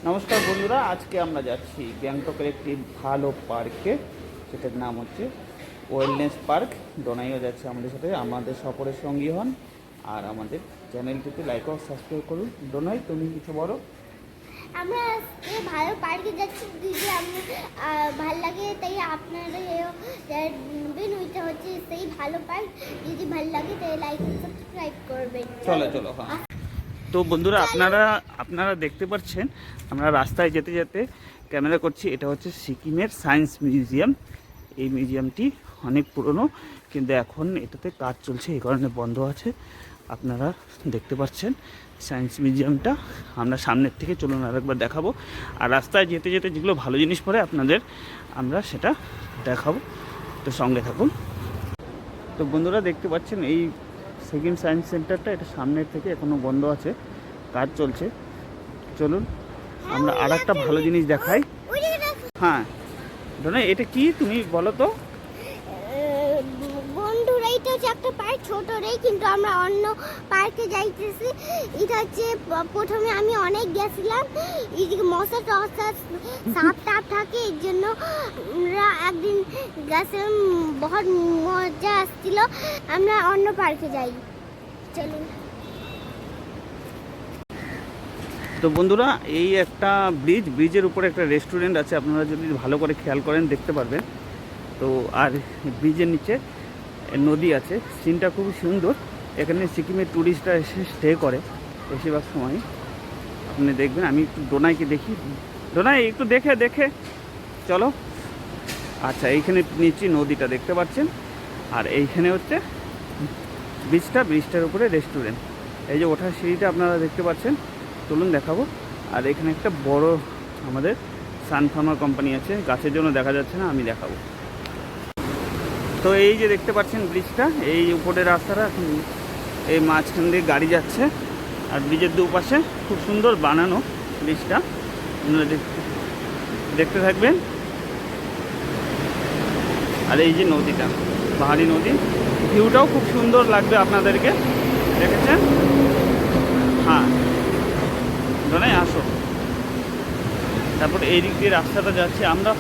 নমস্কার বন্ধুরা, আজকে আমরা যাচ্ছি গ্যাংটকের একটি ভালো পার্কে, সেটার নাম হচ্ছে ওয়েলনেস পার্ক। ডোনাইও যাচ্ছে আমাদের সাথে, আমাদের সফরের সঙ্গী হন আর আমাদের চ্যানেলটিতে লাইক ও সাবস্ক্রাইব করুন। ডোনাই, তুমি কিছু বলো। আমরা আজকে ভালো পার্কে যাচ্ছি, দিদি আমি ভালো লাগে তাই আপনারা ওইটা হচ্ছে সেই ভালো পার্ক। যদি ভালো লাগে তাই লাইক সাবস্ক্রাইব করবেন। চলো চলো। হ্যাঁ, তো বন্ধুরা আপনারা দেখতে পাচ্ছেন আমরা রাস্তায় যেতে যেতে ক্যামেরা করছি। এটা হচ্ছে সিকিমের সায়েন্স মিউজিয়াম। এই মিউজিয়ামটি অনেক পুরনো, কিন্তু এখন এটাতে কাজ চলছে, এই কারণে বন্ধ আছে। আপনারা দেখতে পাচ্ছেন সায়েন্স মিউজিয়ামটা। আমরা সামনের থেকে চলুন আরেকবার দেখাবো, আর রাস্তায় যেতে যেতে যেগুলো ভালো জিনিস পড়ে আপনাদের আমরা সেটা দেখাবো, তো সঙ্গে থাকুন। তো বন্ধুরা দেখতে পাচ্ছেন এই সিকিম সায়েন্স সেন্টারটা, এটা সামনের থেকে এখনও বন্ধ আছে, কাজ চলছে। চলুন আমরা আর একটা ভালো জিনিস দেখাই। হ্যাঁ ধরে, এটা কি তুমি বলো তো। বন্ধুরা এটা হচ্ছে একটা পার্ক, ছোট রে, কিন্তু আমরা অন্য পার্কে যাইতেছি। এটা হচ্ছে প্রথমে আমি অনেক গেছিলাম, এইদিকে মশা টশা সাপ টাপ থাকে, এর জন্য আমরা একদিন গেছিলাম, বহুত মজা আসছিল। আমরা অন্য পার্কে যাই, চলুন। তো বন্ধুরা এই একটা ব্রিজের উপরে একটা রেস্টুরেন্ট আছে, আপনারা যদি ভালো করে খেয়াল করেন দেখতে পারবেন। তো আর ব্রিজের নিচে নদী আছে, সিনটা খুবই সুন্দর। এখানে সিকিমের ট্যুরিস্টরা এসে স্টে করে বেশিরভাগ সময়, আপনি দেখবেন। আমি একটু ডোনাইকে দেখি, ডোনাই একটু দেখে চলো। আচ্ছা, এইখানে নিচে নদীটা দেখতে পাচ্ছেন, আর এইখানে হচ্ছে ব্রিজটার উপরে রেস্টুরেন্ট। এই যে ওঠার সিঁড়িটা আপনারা দেখতে পাচ্ছেন, চলুন দেখাবো। আর এখানে একটা বড় আমাদের সানফার্মার কোম্পানি আছে, গাছের জন্য দেখা যাচ্ছে না, আমি দেখাবো। তো এই যে দেখতে পাচ্ছেন ব্রিজটা, এই উপরের রাস্তাটা, এই মাঝখান দিয়ে গাড়ি যাচ্ছে, আর ব্রিজের দুপাশে খুব সুন্দর বানানো ব্রিজটা, আপনারা দেখতে থাকবেন। আর এই যে নদীটা, পাহাড়ি নদী, ভিউটাও খুব সুন্দর লাগবে আপনাদেরকে, দেখেছেন। হ্যাঁ ধরে আসো। তারপর এই দিক দিয়ে রাস্তাটা যাচ্ছে, আমরা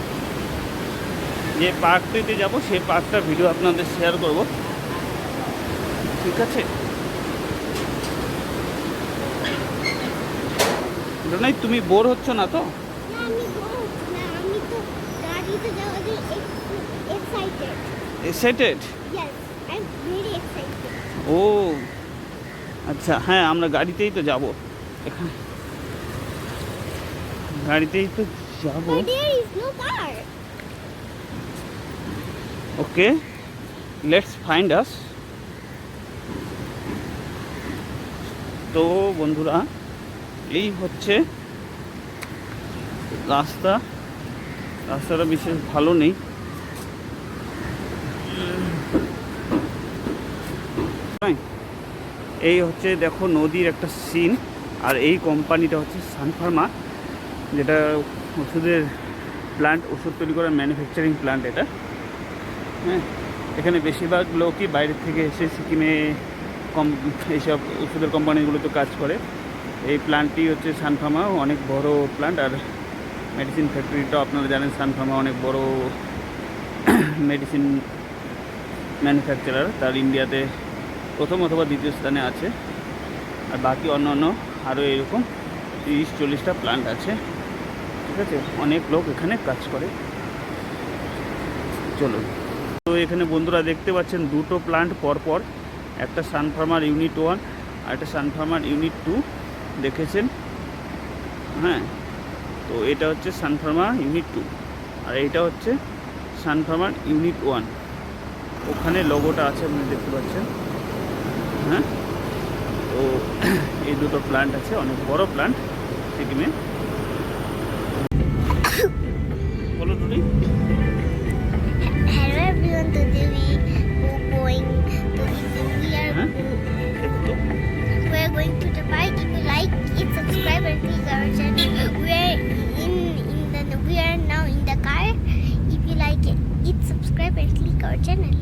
যে পার্কটিতে যাব সেই পার্কটার ভিডিও আপনাদের শেয়ার করব, ঠিক আছে। নাই তুমি বোর হচ্ছ না তো? এক্সাইটেড? ও আচ্ছা, হ্যাঁ আমরা গাড়িতেই তো যাব, এখানে গাড়িতেই তো যাব। ওকে, লেটস ফাইন্ড আস। তো বন্ধুরা এই হচ্ছে রাস্তাটা বিশেষ ভালো নেই। এই হচ্ছে দেখো নদীর একটা সিন, আর এই কোম্পানিটা হচ্ছে সানফার্মা, যেটা ওষুধের প্ল্যান্ট, ওষুধ তৈরি করার ম্যানুফ্যাকচারিং প্ল্যান্ট এটা। হ্যাঁ, এখানে বেশিরভাগ লোকই বাইরের থেকে এসে সিকিমে এইসব ওষুধের কোম্পানিগুলোতে কাজ করে। এই প্ল্যান্টটি হচ্ছে সানফার্মা, অনেক বড় প্ল্যান্ট। আর মেডিসিন ফ্যাক্টরিটাও আপনারা জানেন, সানফার্মা অনেক বড় মেডিসিন ম্যানুফ্যাকচারার, তার ইন্ডিয়াতে প্রথম অথবা দ্বিতীয় স্থানে আছে। আর বাকি অন্য আরও এরকম 30-40টা প্ল্যান্ট আছে, ঠিক আছে। অনেক লোক এখানে কাজ করে। চলুন। তো এখানে বন্ধুরা দেখতে পাচ্ছেন দুটো প্ল্যান্ট পরপর, একটা সানফার্মার ইউনিট 1 আর একটা সানফার্মার ইউনিট 2 দেখেছেন। হ্যাঁ, তো এটা হচ্ছে সানফার্মার ইউনিট 2 আর এইটা হচ্ছে সানফার্মার ইউনিট 1। ওখানে লোগোটা আছে, আপনি দেখতে পাচ্ছেন। হ্যাঁ, তো এই দুটো প্ল্যান্ট আছে, অনেক বড় প্ল্যান্ট সিকিমে। বলো টুনি। Hello everyone, today we are going to the park. If you like it, subscribe and click our channel. We are now in the car. If you like it, subscribe and click our channel.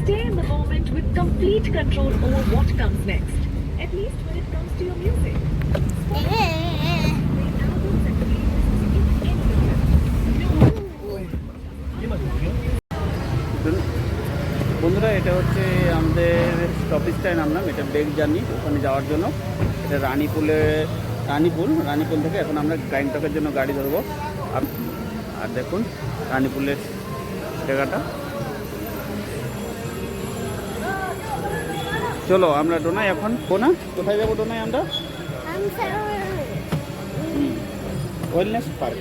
Stay in the moment with complete control over what comes next. at least when it comes to your music. বন্ধুরা এটা হচ্ছে আমাদের স্টপেজটায় নামলাম, এটা বেগ journey ওখানে যাওয়ার জন্য। এটা রানীপুল থেকে এখন আমরা গ্যাংটকের জন্য গাড়ি ধরবো। আর দেখুন রানীপুলের জায়গাটা। চলো আমরা ডোনাই এখন কোথায় যাবো ডোনাই আমরা? Wellness park.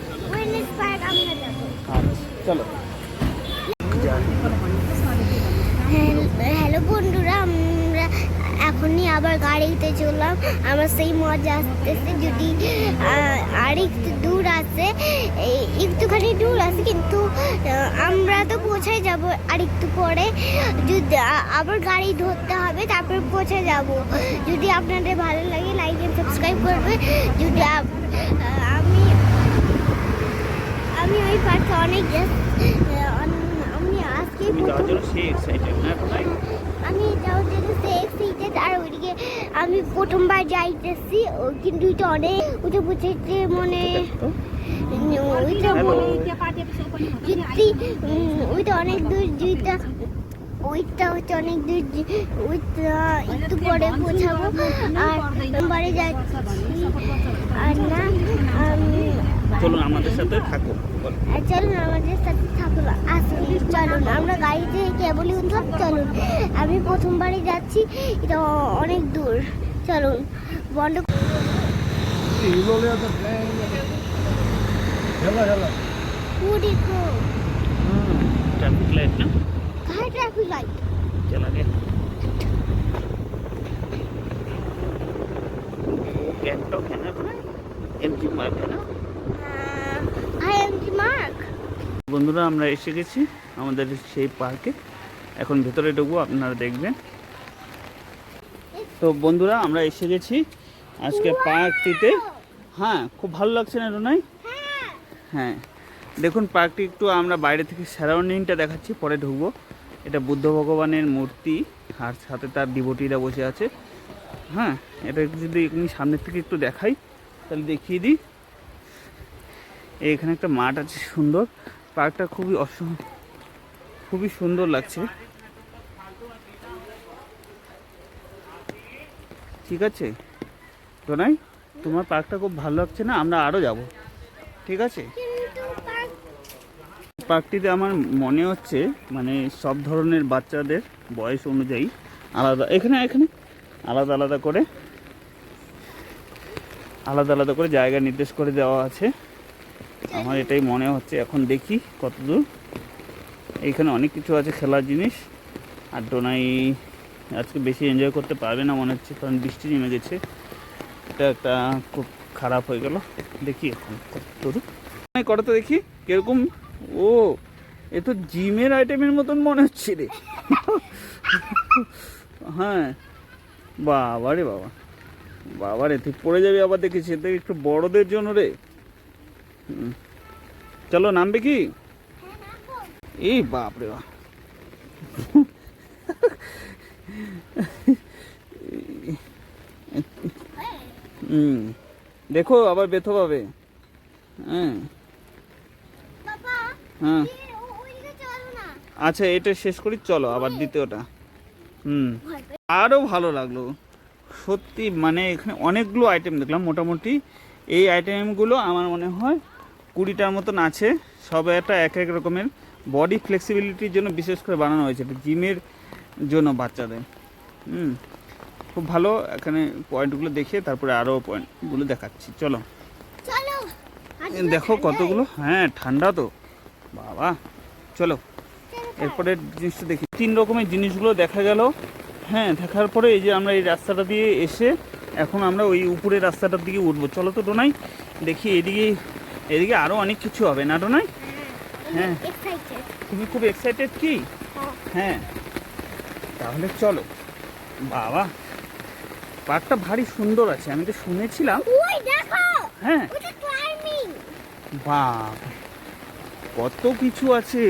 আচ্ছা চলো। হ্যালো বন্ধুরা, আমরা এখনই আবার গাড়িতে চললাম। আমরা সেই মজা আসতেছে, যদি আর একটু দূর আছে, একটুখানি দূর আছে, কিন্তু আমরা তো পৌঁছায় যাব আর একটু পরে। যদি আবার গাড়ি ধরতে হবে, তারপর পৌঁছে যাব। যদি আপনাদের ভালো লাগে লাইক এন্ড সাবস্ক্রাইব করবে। যদি আমি ওই পার্কে অনেক আমি আজকে আমি যাওয়ার জন্য সে এক্সাইটেড। আর ওইদিকে আমি প্রথমবার যাইতেছি, কিন্তু ওইটা অনেক উঠে বুঝেছে মনে, ওইটা অনেক দূর, ওইটা হচ্ছে অনেক দূর, ওইটা একটু পরে পৌঁছাবো। আর বাড়ি যাচ্ছি আর না, চলুন আমাদের সাথে থাকো। চলুন আমাদের সাথে থাকুন, আসুন, চলুন আমরা গাড়িতে কেবলই উঠলাম। চলুন, আমি প্রথমবারই যাচ্ছি, এটা অনেক দূর। চলুন বন্ধ। ट्रैफिक लाइट ना, कहाँ ट्रैफिक लाइट चला गया। गैंगटॉक है ना अपना, एमजी मार्क है ना। MG mark. বন্ধুরা আমরা এসে গেছি আমাদের সেই পার্কে, এখন ভেতরে ঢুকবো, আপনারা দেখবেন। তো বন্ধুরা আমরা এসে গেছি আজকে পার্কটিতে। হ্যাঁ খুব ভালো লাগছে না রোনাই? হ্যাঁ দেখুন পার্কটি একটু আমরা বাইরে থেকে সারাউন্ডিংটা দেখাচ্ছি, পরে ঢুকবো। এটা বুদ্ধ ভগবানের মূর্তি, আর সাথে তার ডিভোটিরা বসে আছে। হ্যাঁ এটা যদি এখানে সামনের থেকে একটু দেখাই তাহলে দেখিয়ে দিই। এখানে একটা মাঠ আছে সুন্দর, পার্কটা খুবই সুন্দর লাগছে। ঠিক আছে রোনাই, তোমার পার্কটা খুব ভালো লাগছে না? আমরা আরও যাব, ঠিক আছে? পার্কটিতে আমার মনে হচ্ছে মানে সব ধরনের বাচ্চাদের বয়স অনুযায়ী আলাদা, এখানে আলাদা আলাদা করে জায়গা নির্দেশ করে দেওয়া আছে। আমার এটাই মনে হচ্ছে, এখন দেখি কতদূর। এইখানে অনেক কিছু আছে খেলার জিনিস। আর ডোনাই আজকে বেশি এনজয় করতে পারবে না মনে হচ্ছে, কারণ বৃষ্টি নেমে গেছে। এটা একটা খুব খারাপ হয়ে গেল। দেখি এখন কতদূর করো তো দেখি কিরকম। ও এ তো জিমের আইটেমের মতন মনে হচ্ছে রে। হ্যাঁ বাবা রে তুই পড়ে যাবি আবার, দেখিস এটা একটু বড়দের জন্য রে। চলো নামবে কি? এই বাপ রে বাপ, দেখো আবার ব্যথা পাবে। হ্যাঁ হ্যাঁ আচ্ছা এটা শেষ করি, চলো আবার দ্বিতীয়টা। আরও ভালো লাগলো সত্যি, মানে এখানে অনেকগুলো আইটেম দেখলাম। মোটামুটি এই আইটেমগুলো আমার মনে হয় 20টার মতন আছে। সব একটা এক এক রকমের বডি ফ্লেক্সিবিলিটির জন্য বিশেষ করে বানানো হয়েছে, এটা জিমের জন্য বাচ্চাদের। খুব ভালো। এখানে পয়েন্টগুলো দেখে তারপরে আরও পয়েন্টগুলো দেখাচ্ছি। চলো দেখো কতগুলো। হ্যাঁ ঠান্ডা তো বাবা। চলো এরপরের জিনিসটা দেখি। 3 রকমের জিনিসগুলো দেখা গেল। হ্যাঁ দেখার পরে এই যে আমরা এই রাস্তাটা দিয়ে এসে এখন আমরা ওই উপরের রাস্তাটার দিকে উঠবো। চলো তো ডোনাই দেখি, এদিকে আরও অনেক কিছু হবে না ডোনাই? হ্যাঁ তুমি খুব এক্সাইটেড কি? হ্যাঁ তাহলে চলো। বাবা পার্কটা ভারী সুন্দর আছে, আমি তো শুনেছিলাম। হ্যাঁ বাহ কত কিছু আছে,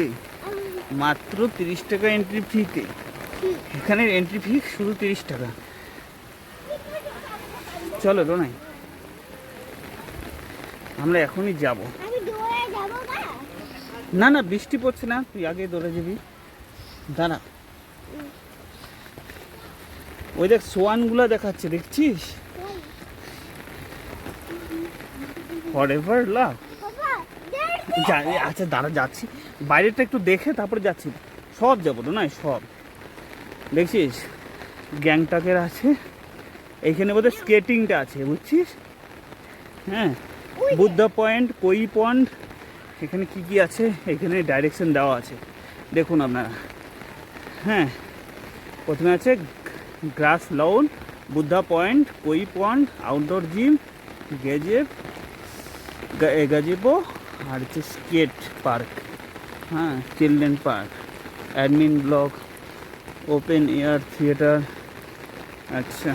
মাত্র 30 টাকা এন্ট্রি ফিতে। এখানের এন্ট্রি ফি শুধু 30 টাকা। চলো ডোনাই, আমরা এখনই যাব। আমি দৌড়ে যাবো না। না না, বৃষ্টি পড়ছে না, তুই আগে দৌড়ে যাবি। দাঁড়া, ওই দেখ সোয়ানগুলো দেখাচ্ছে, দেখছিস? ফরএভার লাভ। বাবা, দেখি। আচ্ছা দাঁড়া, যাচ্ছি বাইরেটা একটু দেখে তারপরে যাচ্ছি। সব যাবো তো নয়, সব দেখছিস গ্যাংটকের আছে, এইখানে বোধহয় স্কেটিংটা আছে, বুঝছিস? হ্যাঁ, বুদ্ধা পয়েন্ট, কোই পয়েন্ট, এখানে কি কি আছে এখানে ডাইরেকশন দেওয়া আছে, দেখুন আপনারা। হ্যাঁ, প্রথমে আছে গ্রাস লাউন, বুদ্ধা পয়েন্ট, কোই পয়েন্ট, আউটডোর জিম, গাজেবো, আর হচ্ছে স্কেট পার্ক, হ্যাঁ, children park, admin block, open air theatre. আচ্ছা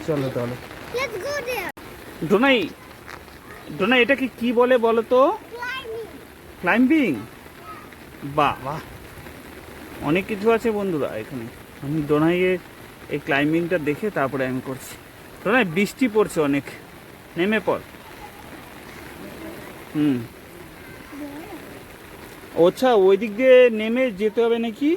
চলো তাহলে। Let's go there. ডোনাই, ডোনাই এটাকে কি বলে বলো তো? Climbing. ক্লাইম্বিং। বাহ বাহ, অনেক কিছু আছে বন্ধুরা এখানে। আমি ডোনাইয়ের এই ক্লাইম্বিংটা দেখে তারপরে আমি করছি। ডোনাই বৃষ্টি পড়ছে অনেক, নেমে পড়। আচ্ছা, ওই দিক দিয়ে নেমে যেতে হবে নাকি?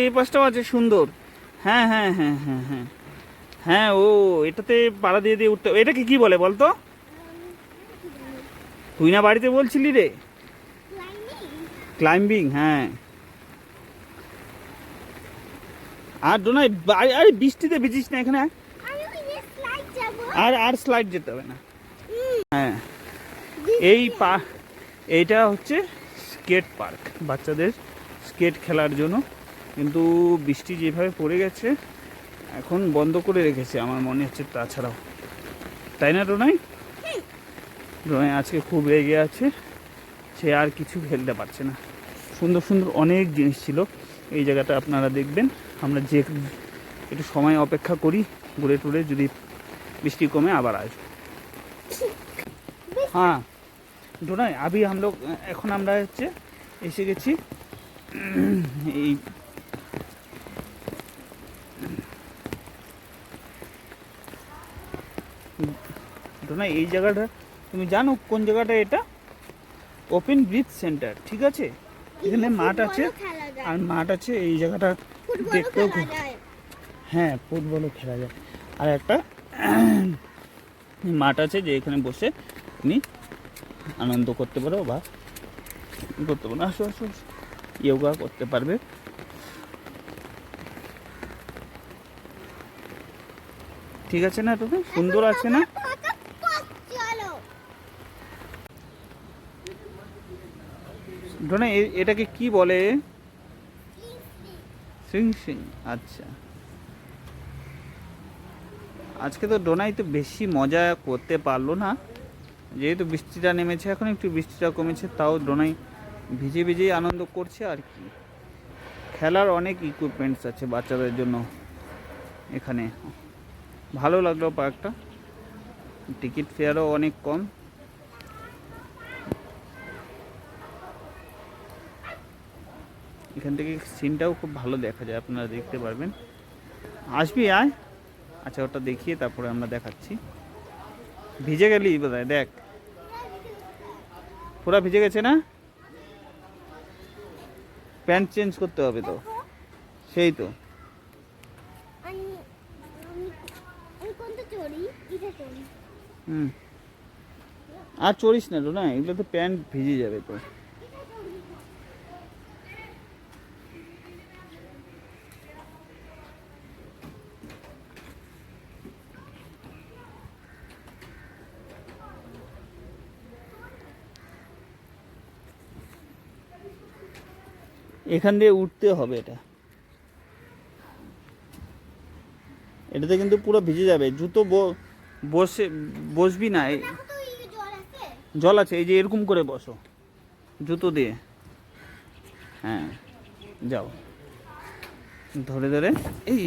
এই পাশটাও আছে সুন্দর। হ্যাঁ হ্যাঁ হ্যাঁ হ্যাঁ হ্যাঁ হ্যাঁ, ও এটাতে পাড়া দিয়ে দিয়ে উঠতে, এটাকে কি বলে বলতো? তুই না বাড়িতে বলছিলি রে, Climbing. ক্লাইম্বিং। হ্যাঁ, আর ডোনাই আরে বৃষ্টিতে ভিজিস না এখানে। আমি ওই যে slide যাবো। আর স্লাইড যেতে হবে না। হ্যাঁ, This এই is- এইটা হচ্ছে স্কেট পার্ক, বাচ্চাদের স্কেট খেলার জন্য। কিন্তু বৃষ্টি যেভাবে পড়ে গেছে এখন বন্ধ করে রেখেছে আমার মনে হচ্ছে, তাছাড়াও। তাই না ডোনাই? ডোনাই আজকে খুব রেগে আছে, সে আর কিছু খেলতে পারছে না। সুন্দর সুন্দর অনেক জিনিস ছিল এই জায়গাটা, আপনারা দেখবেন। আমরা যে একটু সময় অপেক্ষা করি, ঘুরে টুরে যদি বৃষ্টি কমে আবার আসবো। হ্যাঁ ডোনাই, এখন আমরা হচ্ছে এসে গেছি এই ডোনাই, এই জায়গাটা তুমি জানো কোন জায়গাটা? এটা ওপেন ব্রিজ সেন্টার, ঠিক আছে? এখানে মাঠ আছে, ফুটবলও খেলা যায়। আর মাঠ আছে এই জায়গাটা ফুটবলও দেখতেও খেলা খুব, যায়। হ্যাঁ ফুটবলও খেলা যায়। আর একটা মাঠ আছে যে এখানে বসে তুমি আনন্দ করতে পারো বা করতে পারো, আসো আসো, ইয়োগা করতে পারবে। ঠিক আছে না? তুমি সুন্দর আছে না? চলো। ডোনা এটাকে কি বলে? সিং সিং। আচ্ছা, আজকে তো ডোনাই তো বেশি মজা করতে পারলো না, যেহেতু বৃষ্টিটা নেমেছে, এখন একটু বৃষ্টিটা কমেছে, তাও ডোনাই ভিজে ভিজেই আনন্দ করছে আর কি। খেলার অনেক ইকুইপমেন্টস আছে বাচ্চাদের জন্য এখানে। ভালো লাগলো পার্কটা, টিকিট ফেয়ারও অনেক কম। এখান থেকে সিনটাও খুব ভালো দেখা যায়, আপনারা দেখতে পারবেন। আসবি আয়। আচ্ছা, ওটা দেখিয়ে তারপরে আমরা দেখাচ্ছি। ভিজে গেলি বোধহয়, দেখ পুরা ভিজে গেছে না? প্যান্ট চেঞ্জ করতে হবে তো, সেই তো। আমি কোনটা চড়ি? এটা চড়ি। আর চড়িস না তো, না এগুলো তো প্যান্ট ভিজে যাবে তো। এখান দিয়ে উঠতে হবে, এটাতে কিন্তু পুরো ভিজে যাবে, জুতো বসবি না। দেখো তো এই জল আছে। জল আছে, এই যে এরকম করে বসো জুতো দিয়ে। হ্যাঁ যাও, ধরে ধরে এই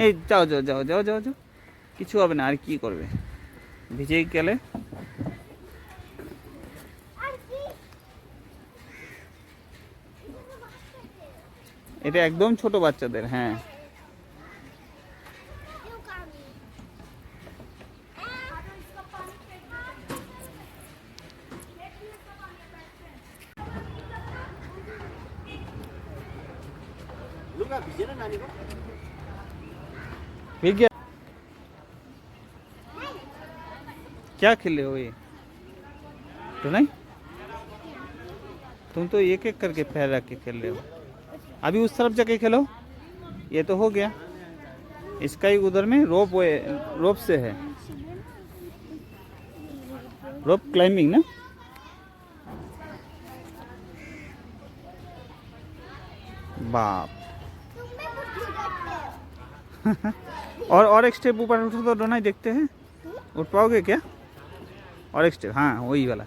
এই যাও যাও যাও যাও যাও যাও, কিছু হবে না। আর কি করবে, ভিজেই গেলে। আর কি এটা একদম ছোট বাচ্চাদের, হ্যাঁ। विज्ञान क्या खेले हो ये तो नहीं, तुम तो एक एक करके पैर रख के खेल रहे हो। अभी उस तरफ जाके खेलो, ये तो हो गया। इसका ही उधर में रोप से है, रोप क्लाइंबिंग ना। बाप और एक स्टेप ऊपर उठो तो डोना, देखते हैं उठ पाओगे क्या। और एक स्टेप, हाँ वही वाला,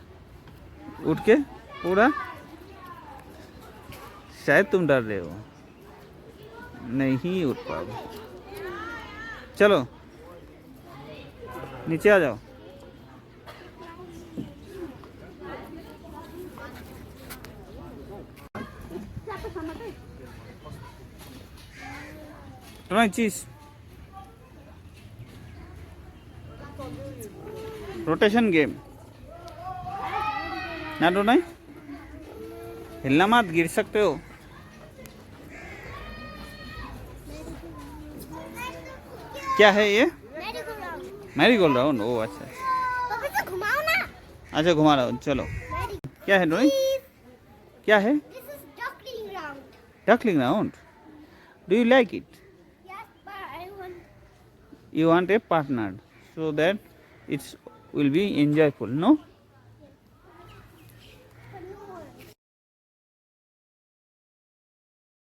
उठ के पूरा। शायद तुम डर रहे हो, नहीं उठ पाओगे। चलो नीचे आ जाओ। चीज रोटेशन गेम ना, डो नहीं हिलना मत, गिर सकते हो। क्या है ये, मैरी गोल्ड राउंड। ओ अच्छा, घुमाओ ना। अच्छा घुमा रहा हूँ, चलो। क्या है डोनी, क्या है, duckling round. Do you like it, you want a partner so that it will be enjoyable, no?